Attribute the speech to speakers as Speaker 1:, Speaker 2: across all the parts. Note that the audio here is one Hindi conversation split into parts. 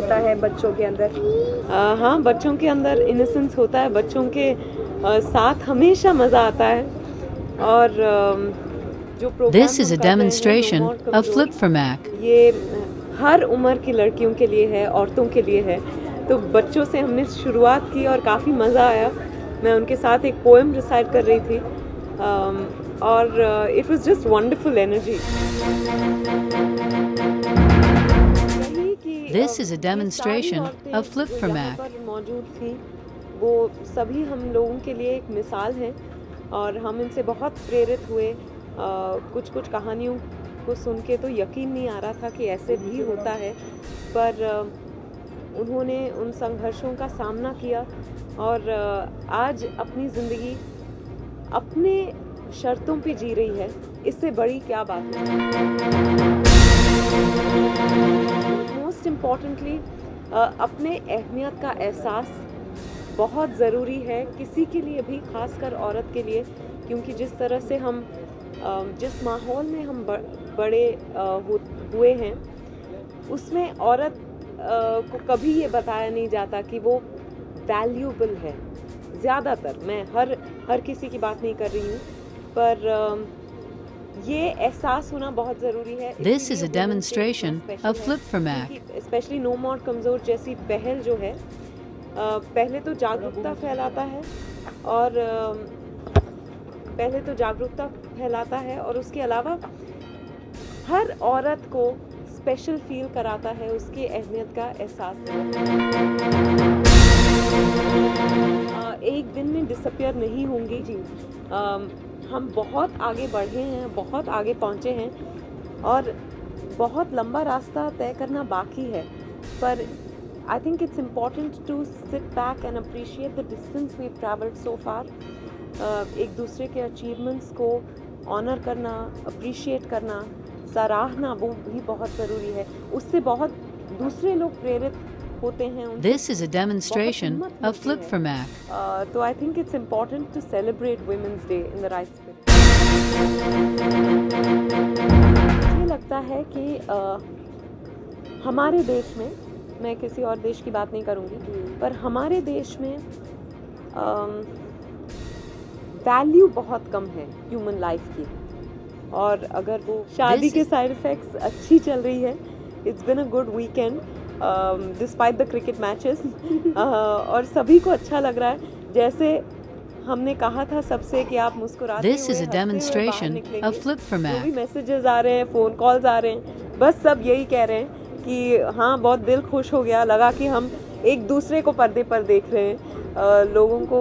Speaker 1: होता है बच्चों के अंदर?
Speaker 2: हाँ, बच्चों के अंदर इनोसेंस होता है, बच्चों के साथ हमेशा मज़ा आता है। और जो प्रोग्राम
Speaker 3: This is
Speaker 2: हम
Speaker 3: a
Speaker 2: कर रहे हैं,
Speaker 3: demonstration
Speaker 2: नो मोर
Speaker 3: of
Speaker 2: कमज़ोर,
Speaker 3: Flip for Mac.
Speaker 2: ये हर उम्र की लड़कियों के लिए है, औरतों के लिए है। तो बच्चों से हमने शुरुआत की और काफ़ी मज़ा आया। मैं उनके साथ एक पोएम रिसाइट कर रही थी और it was just wonderful energy.
Speaker 3: This is a demonstration of Flip for Mac.
Speaker 2: मौजूद थी, वो सभी हम लोगों के लिए एक मिसाल हैं और हम इनसे बहुत प्रेरित हुए। कुछ कुछ कहानियों को सुन के तो यकीन नहीं आ रहा था कि ऐसे भी होता है, पर उन्होंने उन संघर्षों का सामना किया और आज अपनी ज़िंदगी अपने शर्तों पे जी रही है। इससे बड़ी क्या बात है। मोस्ट इम्पॉर्टेंटली अपने अहमियत का एहसास बहुत ज़रूरी है किसी के लिए भी, खासकर औरत के लिए, क्योंकि जिस तरह से हम जिस माहौल में हम बड़े हुए हैं उसमें औरत को कभी ये बताया नहीं जाता कि वो वैल्यूएबल है। ज़्यादातर, मैं हर किसी की बात नहीं कर रही हूँ, पर ये एहसास होना बहुत ज़रूरी है।
Speaker 3: This is a demonstration of Flip for Mac.
Speaker 2: Specially no more कमज़ोर जैसी पहल जो है, पहले तो जागरूकता फैलाता है और उसके अलावा हर औरत को स्पेशल फील कराता है, उसकी अहमियत का एहसास एक दिन में डिसअपियर नहीं होंगी जी। हम बहुत आगे बढ़े हैं, बहुत आगे पहुँचे हैं और बहुत लंबा रास्ता तय करना बाकी है, पर I think it's important to sit back and appreciate the distance we've traveled so far. एक दूसरे के अचीवमेंट्स को ऑनर करना, अप्रिशिएट करना, सराहना, वो भी बहुत ज़रूरी है। उससे बहुत दूसरे लोग प्रेरित होते हैं।
Speaker 3: This is a demonstration of Flip for Mac.
Speaker 2: तो I think it's important to celebrate Women's Day in the right spirit. मुझे लगता है कि हमारे देश में, मैं किसी और देश की बात नहीं करूँगी, पर हमारे देश में वैल्यू बहुत कम है ह्यूमन लाइफ की। और अगर वो शादी के साइड इफ़ेक्ट्स अच्छी चल रही है, it's been a good weekend despite the cricket matches, और सभी को अच्छा लग रहा है। जैसे हमने कहा था सबसे कि आप मुस्कुराते
Speaker 3: This is a demonstration of Flip for
Speaker 2: जो भी
Speaker 3: Mac.
Speaker 2: मैसेजेस आ रहे हैं, फ़ोन कॉल्स आ रहे हैं, बस सब यही कह रहे हैं कि हाँ, बहुत दिल खुश हो गया, लगा कि हम एक दूसरे को पर्दे पर देख रहे हैं। लोगों को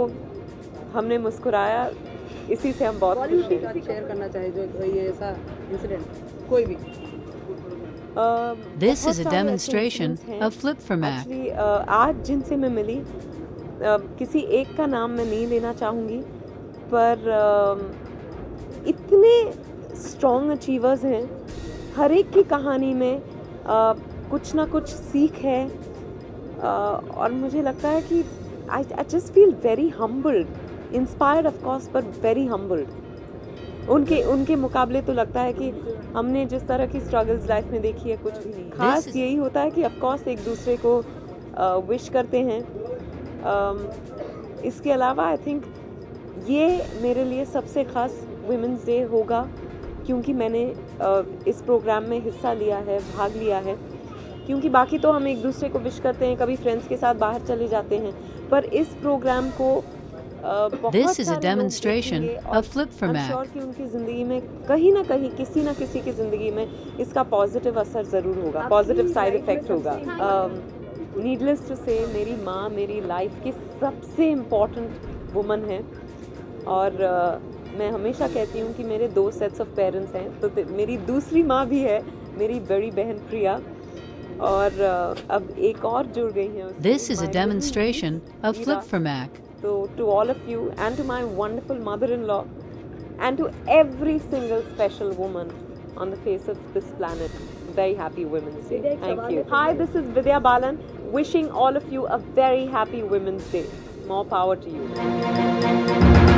Speaker 2: हमने मुस्कुराया, इसी से हम बहुत खुश हैं।
Speaker 1: शेयर करना चाहे जो ये ऐसा इंसिडेंट कोई भी?
Speaker 3: This is a demonstration of Flip for Mac.
Speaker 2: Actually, आज जिनसे मैं मिली, किसी एक का नाम मैं नहीं लेना चाहूँगी, पर इतने स्ट्रॉन्ग अचीवर्स हैं, हर एक की कहानी में कुछ ना कुछ सीख है, और मुझे लगता है कि I just feel very humbled, inspired of course, पर वेरी हम्बल्ड। उनके मुकाबले तो लगता है कि हमने जिस तरह की स्ट्रगल्स लाइफ में देखी है, कुछ भी नहीं। खास यही होता है कि ऑफ कोर्स एक दूसरे को विश करते हैं। इसके अलावा आई थिंक ये मेरे लिए सबसे ख़ास वुमेंस डे होगा, क्योंकि मैंने इस प्रोग्राम में हिस्सा लिया है, भाग लिया है। क्योंकि बाकी तो हम एक दूसरे को विश करते हैं, कभी फ्रेंड्स के साथ बाहर चले जाते हैं, पर इस प्रोग्राम को
Speaker 3: This is a demonstration of Flip for
Speaker 2: I'm
Speaker 3: Mac.
Speaker 2: sure कि उनकी ज़िंदगी में कहीं ना कहीं, किसी ना किसी की ज़िंदगी में इसका पॉजिटिव असर ज़रूर होगा, पॉजिटिव साइड इफ़ेक्ट होगा। नीडलेस टू से, मेरी माँ मेरी लाइफ की सबसे इम्पॉर्टेंट वुमन है, और मैं हमेशा कहती हूँ कि मेरे 2 सेट्स ऑफ पेरेंट्स हैं, तो मेरी दूसरी माँ भी है, मेरी बड़ी बहन प्रिया, और अब एक और जुड़ गई हैं उसमें,
Speaker 3: This is a demonstration of Flip for Mac.
Speaker 2: So to all of you and to my wonderful mother-in-law and to every single special woman on the face of this planet, very happy Women's Day. Thank you. Hi, this is Vidya Balan wishing all of you a very happy Women's Day. More power to you.